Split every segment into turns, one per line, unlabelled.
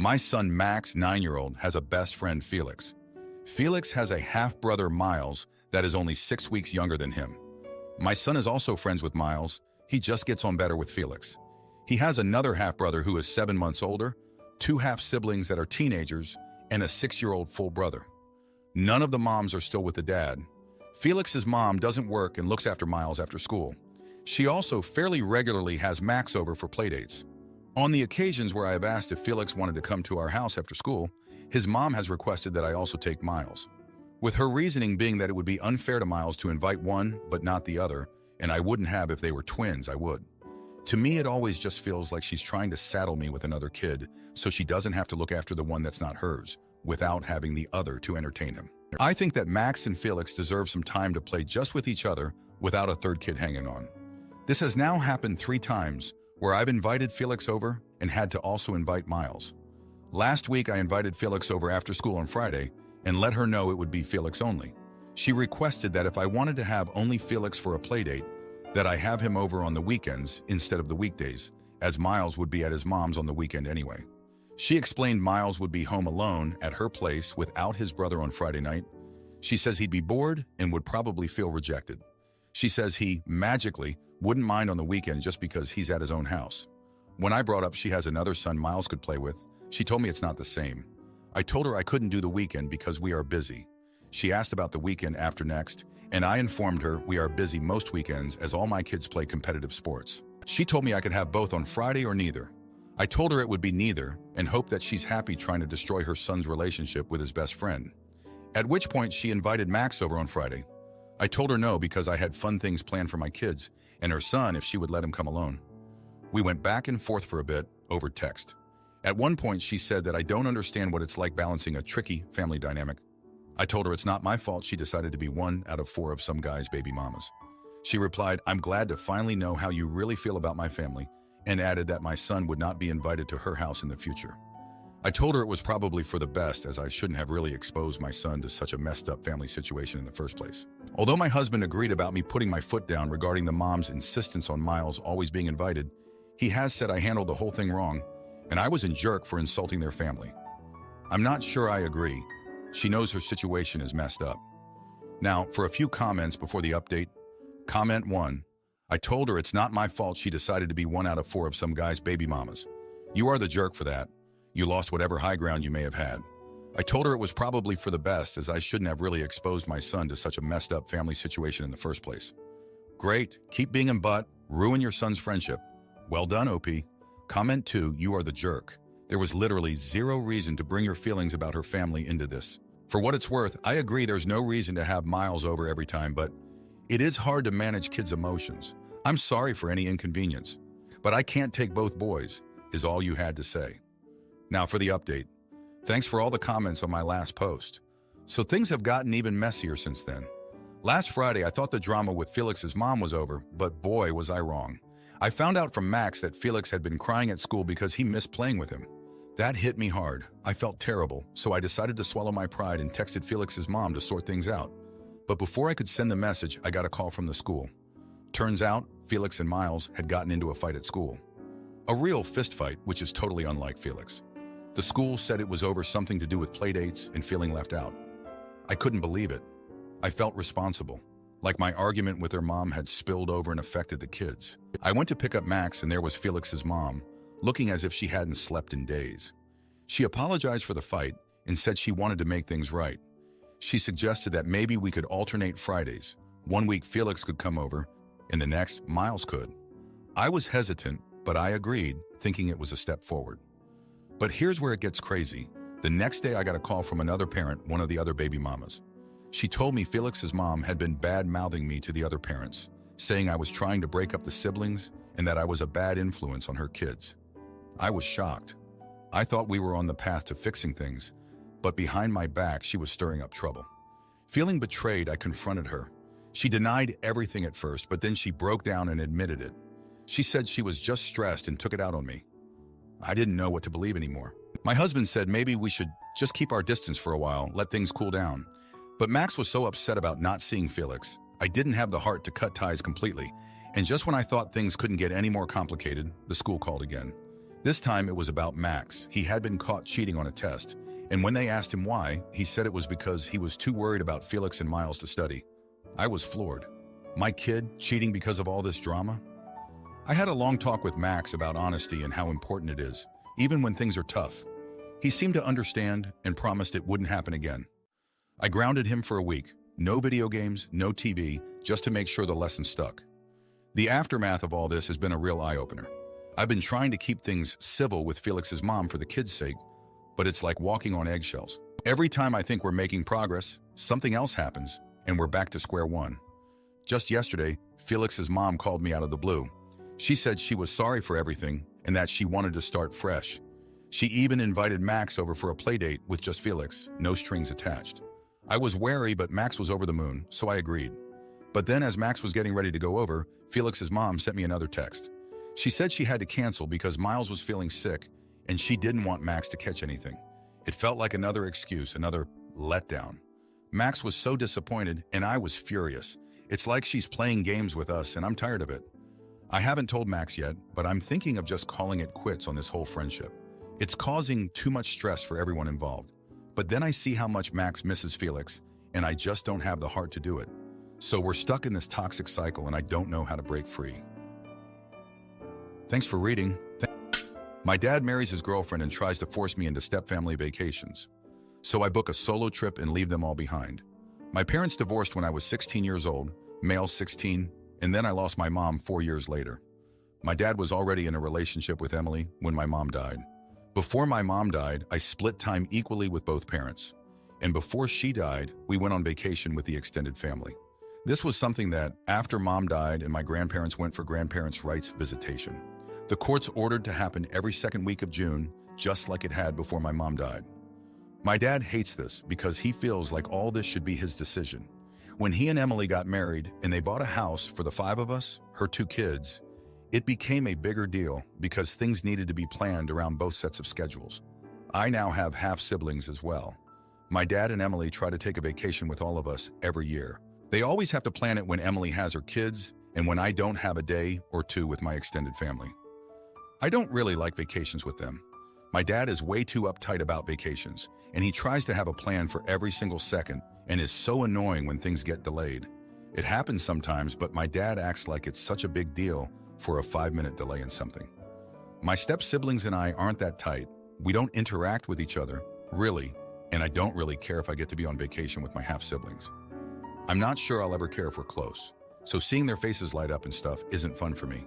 My son Max, 9-year-old, has a best friend, Felix. Felix has a half-brother, Miles, that is only 6 weeks younger than him. My son is also friends with Miles. He just gets on better with Felix. He has another half-brother who is 7 months older, 2 half-siblings that are teenagers, and a 6-year-old full brother. None of the moms are still with the dad. Felix's mom doesn't work and looks after Miles after school. She also fairly regularly has Max over for playdates. On the occasions where I have asked if Felix wanted to come to our house after school, his mom has requested that I also take Miles, with her reasoning being that it would be unfair to Miles to invite one but not the other, and I wouldn't have if they were twins, I would. To me, it always just feels like she's trying to saddle me with another kid so she doesn't have to look after the one that's not hers, without having the other to entertain him. I think that Max and Felix deserve some time to play just with each other without a third kid hanging on. This has now happened 3 times, where I've invited Felix over and had to also invite Miles. Last week, I invited Felix over after school on Friday and let her know it would be Felix only. She requested that if I wanted to have only Felix for a playdate, that I have him over on the weekends instead of the weekdays, as Miles would be at his mom's on the weekend anyway. She explained Miles would be home alone at her place without his brother on Friday night. She says he'd be bored and would probably feel rejected. She says he, magically, wouldn't mind on the weekend just because he's at his own house. When I brought up she has another son Miles could play with, she told me it's not the same. I told her I couldn't do the weekend because we are busy. She asked about the weekend after next, and I informed her we are busy most weekends as all my kids play competitive sports. She told me I could have both on Friday or neither. I told her it would be neither and hope that she's happy trying to destroy her son's relationship with his best friend. At which point she invited Max over on Friday. I told her no because I had fun things planned for my kids and her son if she would let him come alone. We went back and forth for a bit over text. At one point she said that I don't understand what it's like balancing a tricky family dynamic. I told her it's not my fault she decided to be 1 out of 4 of some guy's baby mamas. She replied, "I'm glad to finally know how you really feel about my family," and added that my son would not be invited to her house in the future. I told her it was probably for the best as I shouldn't have really exposed my son to such a messed up family situation in the first place. Although my husband agreed about me putting my foot down regarding the mom's insistence on Miles always being invited, he has said I handled the whole thing wrong and I was a jerk for insulting their family. I'm not sure I agree. She knows her situation is messed up. Now, for a few comments before the update. Comment 1. I told her it's not my fault she decided to be 1 out of 4 of some guy's baby mamas. You are the jerk for that. You lost whatever high ground you may have had. I told her it was probably for the best as I shouldn't have really exposed my son to such a messed up family situation in the first place. Great, keep being a butt, ruin your son's friendship. Well done, OP. Comment 2, you are the jerk. There was literally 0 reason to bring your feelings about her family into this. For what it's worth, I agree there's no reason to have Miles over every time, but it is hard to manage kids' emotions. I'm sorry for any inconvenience, but I can't take both boys, is all you had to say. Now for the update. Thanks for all the comments on my last post. So things have gotten even messier since then. Last Friday, I thought the drama with Felix's mom was over, but boy, was I wrong. I found out from Max that Felix had been crying at school because he missed playing with him. That hit me hard. I felt terrible, so I decided to swallow my pride and texted Felix's mom to sort things out. But before I could send the message, I got a call from the school. Turns out, Felix and Miles had gotten into a fight at school. A real fist fight, which is totally unlike Felix. The school said it was over something to do with playdates and feeling left out. I couldn't believe it. I felt responsible, like my argument with their mom had spilled over and affected the kids. I went to pick up Max and there was Felix's mom, looking as if she hadn't slept in days. She apologized for the fight and said she wanted to make things right. She suggested that maybe we could alternate Fridays. 1 week Felix could come over, and the next Miles could. I was hesitant, but I agreed, thinking it was a step forward. But here's where it gets crazy. The next day I got a call from another parent, one of the other baby mamas. She told me Felix's mom had been bad-mouthing me to the other parents, saying I was trying to break up the siblings and that I was a bad influence on her kids. I was shocked. I thought we were on the path to fixing things, but behind my back she was stirring up trouble. Feeling betrayed, I confronted her. She denied everything at first, but then she broke down and admitted it. She said she was just stressed and took it out on me. I didn't know what to believe anymore. My husband said maybe we should just keep our distance for a while, let things cool down. But Max was so upset about not seeing Felix, I didn't have the heart to cut ties completely. And just when I thought things couldn't get any more complicated, the school called again. This time it was about Max. He had been caught cheating on a test, and when they asked him why, he said it was because he was too worried about Felix and Miles to study. I was floored. My kid cheating because of all this drama? I had a long talk with Max about honesty and how important it is, even when things are tough. He seemed to understand and promised it wouldn't happen again. I grounded him for a week. No video games, no TV, just to make sure the lesson stuck. The aftermath of all this has been a real eye-opener. I've been trying to keep things civil with Felix's mom for the kids' sake, but it's like walking on eggshells. Every time I think we're making progress, something else happens, and we're back to square one. Just yesterday, Felix's mom called me out of the blue. She said she was sorry for everything and that she wanted to start fresh. She even invited Max over for a playdate with just Felix, no strings attached. I was wary, but Max was over the moon, so I agreed. But then as Max was getting ready to go over, Felix's mom sent me another text. She said she had to cancel because Miles was feeling sick and she didn't want Max to catch anything. It felt like another excuse, another letdown. Max was so disappointed and I was furious. It's like she's playing games with us and I'm tired of it. I haven't told Max yet, but I'm thinking of just calling it quits on this whole friendship. It's causing too much stress for everyone involved. But then I see how much Max misses Felix, and I just don't have the heart to do it. So we're stuck in this toxic cycle and I don't know how to break free. Thanks for reading. My dad marries his girlfriend and tries to force me into step-family vacations. So I book a solo trip and leave them all behind. My parents divorced when I was 16 years old, male 16, and then I lost my mom 4 years later. My dad was already in a relationship with Emily when my mom died. Before my mom died, I split time equally with both parents. And before she died, we went on vacation with the extended family. This was something that, after mom died and my grandparents went for grandparents' rights visitation, the courts ordered to happen every second week of June, just like it had before my mom died. My dad hates this because he feels like all this should be his decision. When he and Emily got married and they bought a house for the 5 of us, her 2 kids, it became a bigger deal because things needed to be planned around both sets of schedules. I now have half-siblings as well. My dad and Emily try to take a vacation with all of us every year. They always have to plan it when Emily has her kids and when I don't have a day or 2 with my extended family. I don't really like vacations with them. My dad is way too uptight about vacations, and he tries to have a plan for every single second and is so annoying when things get delayed. It happens sometimes, but my dad acts like it's such a big deal for a 5-minute delay in something. My step-siblings and I aren't that tight. We don't interact with each other, really, and I don't really care if I get to be on vacation with my half-siblings. I'm not sure I'll ever care if we're close, so seeing their faces light up and stuff isn't fun for me,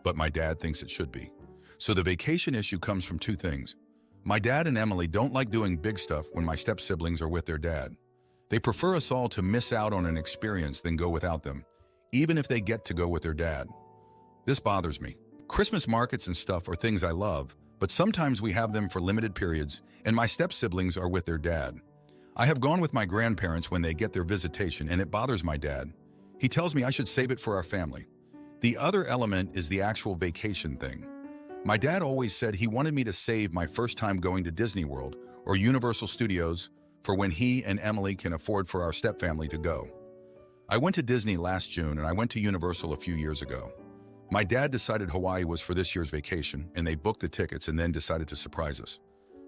but my dad thinks it should be. So the vacation issue comes from 2 things. My dad and Emily don't like doing big stuff when my step-siblings are with their dad. They prefer us all to miss out on an experience than go without them, even if they get to go with their dad. This bothers me. Christmas markets and stuff are things I love, but sometimes we have them for limited periods, and my step-siblings are with their dad. I have gone with my grandparents when they get their visitation, and it bothers my dad. He tells me I should save it for our family. The other element is the actual vacation thing. My dad always said he wanted me to save my first time going to Disney World or Universal Studios for when he and Emily can afford for our stepfamily to go. I went to Disney last June and I went to Universal a few years ago. My dad decided Hawaii was for this year's vacation and they booked the tickets and then decided to surprise us.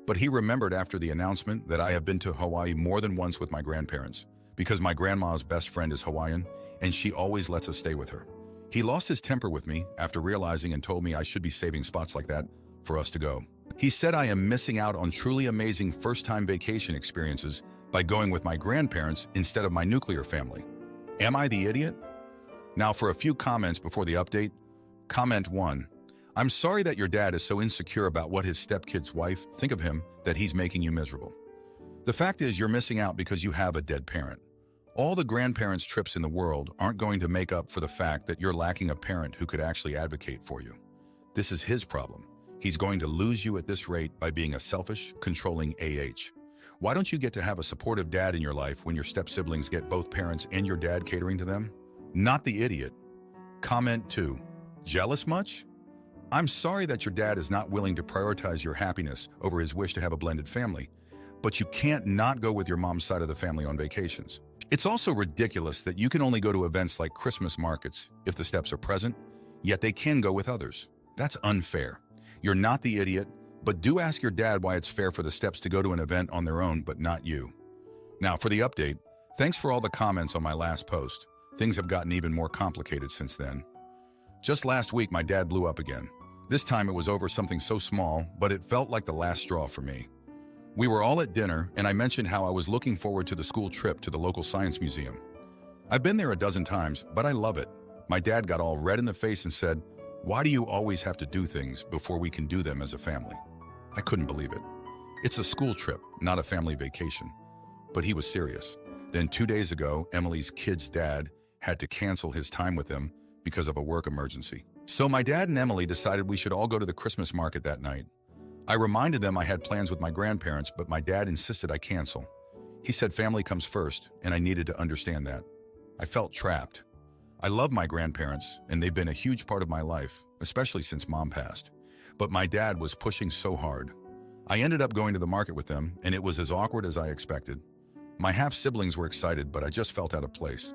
But he remembered after the announcement that I have been to Hawaii more than once with my grandparents because my grandma's best friend is Hawaiian and she always lets us stay with her. He lost his temper with me after realizing and told me I should be saving spots like that for us to go. He said I am missing out on truly amazing first-time vacation experiences by going with my grandparents instead of my nuclear family. Am I the idiot? Now for a few comments before the update. Comment 1. I'm sorry that your dad is so insecure about what his stepkid's wife think of him that he's making you miserable. The fact is you're missing out because you have a dead parent. All the grandparents' trips in the world aren't going to make up for the fact that you're lacking a parent who could actually advocate for you. This is his problem. He's going to lose you at this rate by being a selfish, controlling AH. Why don't you get to have a supportive dad in your life when your step-siblings get both parents and your dad catering to them? Not the idiot. Comment 2. Jealous much? I'm sorry that your dad is not willing to prioritize your happiness over his wish to have a blended family, but you can't not go with your mom's side of the family on vacations. It's also ridiculous that you can only go to events like Christmas markets if the steps are present, yet they can go with others. That's unfair. You're not the idiot, but do ask your dad why it's fair for the steps to go to an event on their own, but not you. Now, for the update, thanks for all the comments on my last post. Things have gotten even more complicated since then. Just last week, my dad blew up again. This time it was over something so small, but it felt like the last straw for me. We were all at dinner, and I mentioned how I was looking forward to the school trip to the local science museum. I've been there a dozen times, but I love it. My dad got all red in the face and said, "Why do you always have to do things before we can do them as a family?" I couldn't believe it. It's a school trip, not a family vacation. But he was serious. Then 2 days ago, Emily's kid's dad had to cancel his time with them because of a work emergency. So my dad and Emily decided we should all go to the Christmas market that night. I reminded them I had plans with my grandparents, but my dad insisted I cancel. He said family comes first, and I needed to understand that. I felt trapped. I love my grandparents, and they've been a huge part of my life, especially since Mom passed. But my dad was pushing so hard. I ended up going to the market with them, and it was as awkward as I expected. My half-siblings were excited, but I just felt out of place.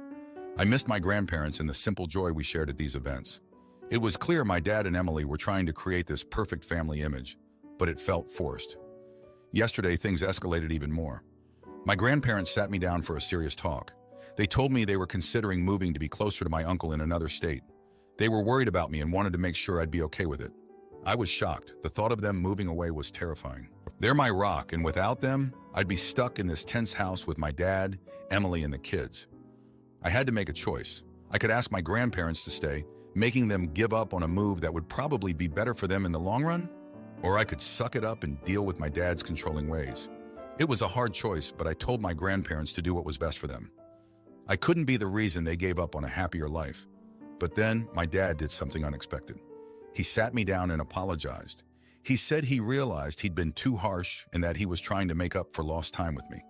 I missed my grandparents and the simple joy we shared at these events. It was clear my dad and Emily were trying to create this perfect family image, but it felt forced. Yesterday, things escalated even more. My grandparents sat me down for a serious talk. They told me they were considering moving to be closer to my uncle in another state. They were worried about me and wanted to make sure I'd be okay with it. I was shocked. The thought of them moving away was terrifying. They're my rock, and without them, I'd be stuck in this tense house with my dad, Emily, and the kids. I had to make a choice. I could ask my grandparents to stay, making them give up on a move that would probably be better for them in the long run, or I could suck it up and deal with my dad's controlling ways. It was a hard choice, but I told my grandparents to do what was best for them. I couldn't be the reason they gave up on a happier life. But then my dad did something unexpected. He sat me down and apologized. He said he realized he'd been too harsh and that he was trying to make up for lost time with me.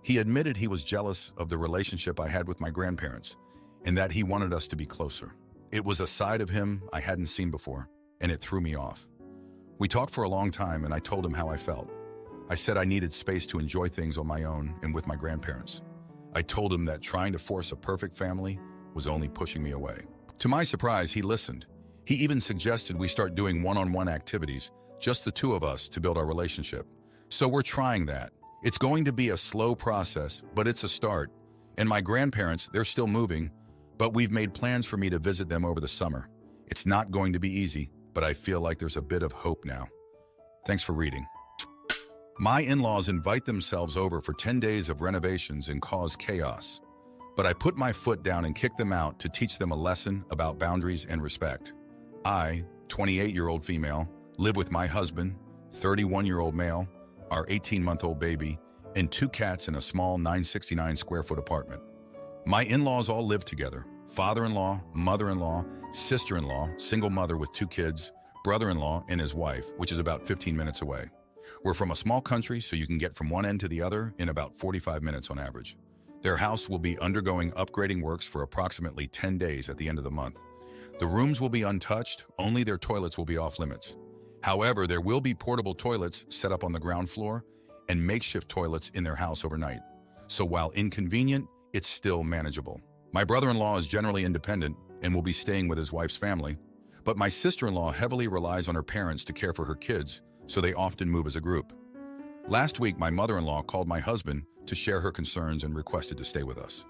He admitted he was jealous of the relationship I had with my grandparents and that he wanted us to be closer. It was a side of him I hadn't seen before, and it threw me off. We talked for a long time, and I told him how I felt. I said I needed space to enjoy things on my own and with my grandparents. I told him that trying to force a perfect family was only pushing me away. To my surprise, he listened. He even suggested we start doing one-on-one activities, just the two of us, to build our relationship. So we're trying that. It's going to be a slow process, but it's a start. And my grandparents, they're still moving, but we've made plans for me to visit them over the summer. It's not going to be easy, but I feel like there's a bit of hope now. Thanks for reading. My in-laws invite themselves over for 10 days of renovations and cause chaos. But I put my foot down and kick them out to teach them a lesson about boundaries and respect. I, 28-year-old female, live with my husband, 31-year-old male, our 18-month-old baby, and 2 cats in a small 969-square-foot apartment. My in-laws all live together: father-in-law, mother-in-law, sister-in-law, single mother with 2 kids, brother-in-law, and his wife, which is about 15 minutes away. We're from a small country, so you can get from one end to the other in about 45 minutes on average. Their house will be undergoing upgrading works for approximately 10 days at the end of the month. The rooms will be untouched, only their toilets will be off limits. However, there will be portable toilets set up on the ground floor and makeshift toilets in their house overnight. So while inconvenient, it's still manageable. My brother-in-law is generally independent and will be staying with his wife's family, but my sister-in-law heavily relies on her parents to care for her kids, so they often move as a group. Last week, my mother-in-law called my husband to share her concerns and requested to stay with us.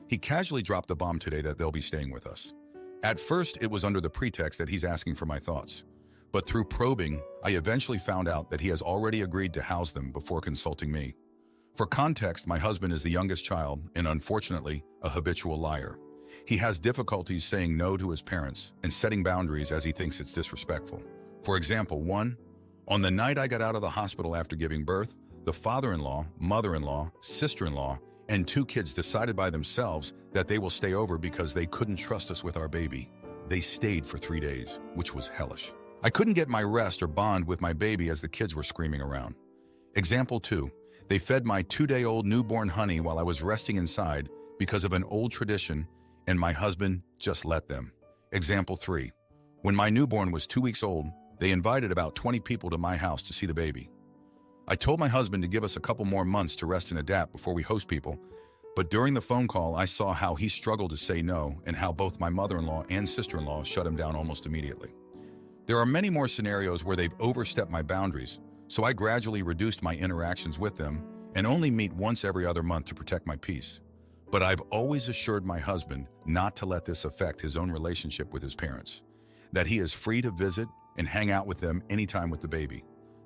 He casually dropped the bomb today that they'll be staying with us. At first, it was under the pretext that he's asking for my thoughts. But through probing, I eventually found out that he has already agreed to house them before consulting me. For context, my husband is the youngest child and, unfortunately, a habitual liar. He has difficulties saying no to his parents and setting boundaries as he thinks it's disrespectful. For example, 1. On the night I got out of the hospital after giving birth, the father-in-law, mother-in-law, sister-in-law, and 2 kids decided by themselves that they will stay over because they couldn't trust us with our baby. They stayed for 3 days, which was hellish. I couldn't get my rest or bond with my baby as the kids were screaming around. Example 2. They fed my 2-day-old newborn honey while I was resting inside because of an old tradition, and my husband just let them. Example 3. When my newborn was 2 weeks old, they invited about 20 people to my house to see the baby. I told my husband to give us a couple more months to rest and adapt before we host people, but during the phone call, I saw how he struggled to say no and how both my mother-in-law and sister-in-law shut him down almost immediately. There are many more scenarios where they've overstepped my boundaries, so I gradually reduced my interactions with them and only meet once every other month to protect my peace. But I've always assured my husband not to let this affect his own relationship with his parents, that he is free to visit and hang out with them anytime with the baby,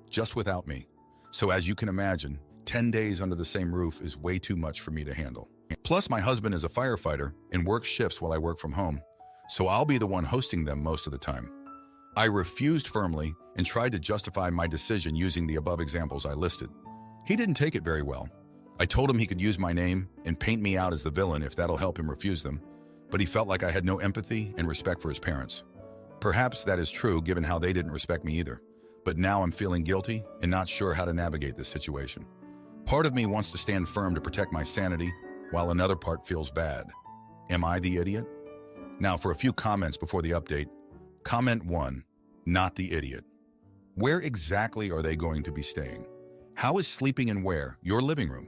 just without me. So as you can imagine, 10 days under the same roof is way too much for me to handle. Plus, my husband is a firefighter and works shifts while I work from home, so I'll be the one hosting them most of the time. I refused firmly and tried to justify my decision using the above examples I listed. He didn't take it very well. I told him he could use my name and paint me out as the villain if that'll help him refuse them, but he felt like I had no empathy and respect for his parents. Perhaps that is true given how they didn't respect me either, but now I'm feeling guilty and not sure how to navigate this situation. Part of me wants to stand firm to protect my sanity, while another part feels bad. Am I the idiot? Now for a few comments before the update. Comment 1, not the idiot. Where exactly are they going to be staying? How is sleeping in where, your living room,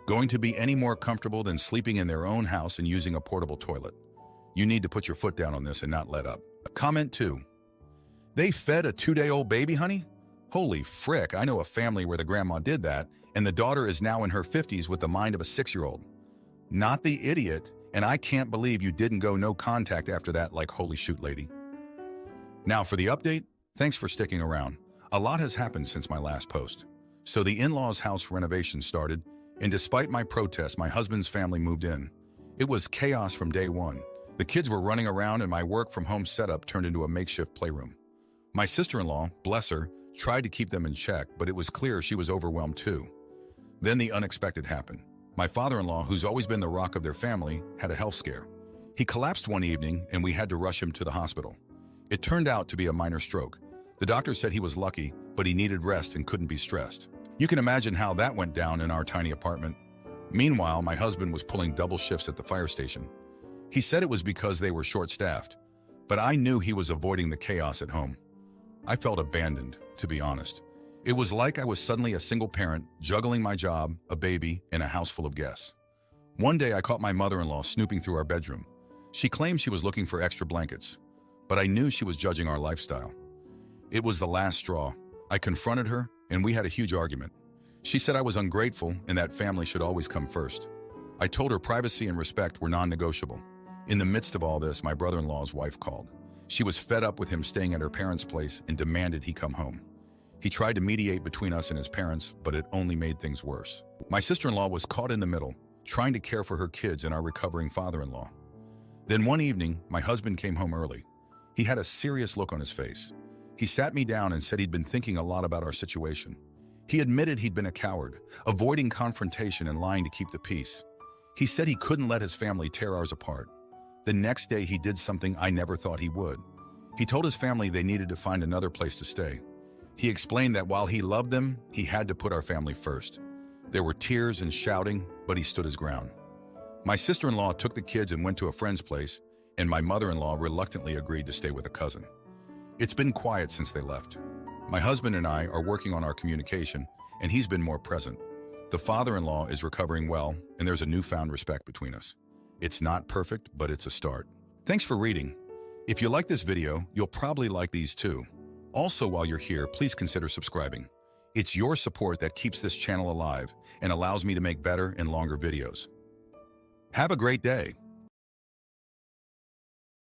going to be any more comfortable than sleeping in their own house and using a portable toilet? You need to put your foot down on this and not let up. Comment 2, they fed a 2-day-old baby, honey? Holy frick, I know a family where the grandma did that, and the daughter is now in her 50s with the mind of a 6-year-old. Not the idiot, and I can't believe you didn't go no contact after that like holy shoot, lady. Now for the update, thanks for sticking around. A lot has happened since my last post. So the in-laws' house renovation started, and despite my protest, my husband's family moved in. It was chaos from day one. The kids were running around and my work-from-home setup turned into a makeshift playroom. My sister-in-law, bless her, tried to keep them in check, but it was clear she was overwhelmed too. Then the unexpected happened. My father-in-law, who's always been the rock of their family, had a health scare. He collapsed one evening and we had to rush him to the hospital. It turned out to be a minor stroke. The doctor said he was lucky, but he needed rest and couldn't be stressed. You can imagine how that went down in our tiny apartment. Meanwhile, my husband was pulling double shifts at the fire station. He said it was because they were short-staffed, but I knew he was avoiding the chaos at home. I felt abandoned, to be honest. It was like I was suddenly a single parent, juggling my job, a baby, and a house full of guests. One day I caught my mother-in-law snooping through our bedroom. She claimed she was looking for extra blankets, but I knew she was judging our lifestyle. It was the last straw. I confronted her, and we had a huge argument. She said I was ungrateful and that family should always come first. I told her privacy and respect were non-negotiable. In the midst of all this, my brother-in-law's wife called. She was fed up with him staying at her parents' place and demanded he come home. He tried to mediate between us and his parents, but it only made things worse. My sister-in-law was caught in the middle, trying to care for her kids and our recovering father-in-law. Then one evening, my husband came home early. He had a serious look on his face. He sat me down and said he'd been thinking a lot about our situation. He admitted he'd been a coward, avoiding confrontation and lying to keep the peace. He said he couldn't let his family tear ours apart. The next day, he did something I never thought he would. He told his family they needed to find another place to stay. He explained that while he loved them, he had to put our family first. There were tears and shouting, but he stood his ground. My sister-in-law took the kids and went to a friend's place, and my mother-in-law reluctantly agreed to stay with a cousin. It's been quiet since they left. My husband and I are working on our communication, and he's been more present. The father-in-law is recovering well, and there's a newfound respect between us. It's not perfect, but it's a start. Thanks for reading. If you like this video, you'll probably like these too. Also, while you're here, please consider subscribing. It's your support that keeps this channel alive and allows me to make better and longer videos. Have a great day.